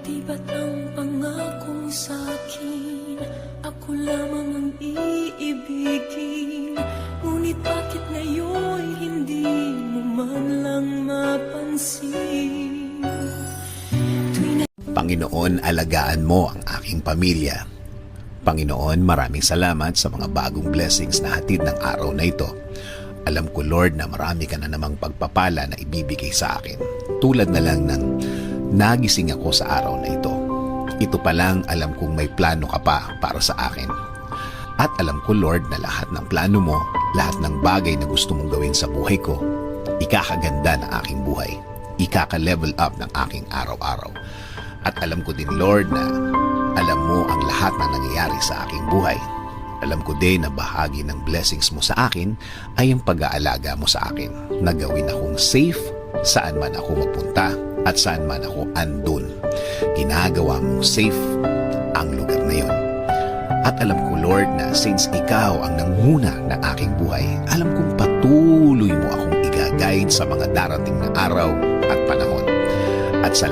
Di ba't ang pangakong sa'kin ako lamang ang iibigin? Ngunit bakit ngayon hindi mo man lang mapansin? Panginoon, alagaan mo ang aking pamilya. Panginoon, maraming salamat sa mga bagong blessings na hatid ng araw na ito. Alam ko, Lord, na marami ka na namang pagpapala na ibibigay sa akin. Tulad na lang ng nagising ako sa araw na ito. Ito pa lang, alam kong may plano ka pa para sa akin. At alam ko, Lord, na lahat ng plano mo, lahat ng bagay na gusto mong gawin sa buhay ko, ikakaganda ng aking buhay. Ikaka-level up ng aking araw-araw. At alam ko din, Lord, na alam mo ang lahat na nangyayari sa aking buhay. Alam ko din na bahagi ng blessings mo sa akin ay ang pag-aalaga mo sa akin, na gawin akong safe saan man ako mapunta at saan man ako andun. Ginagawa mong safe ang lugar na yon. At alam ko, Lord, na since ikaw ang nanguna ng aking buhay, alam kong patuloy mo akong i-guide sa mga darating na araw at panahon. At sa lahat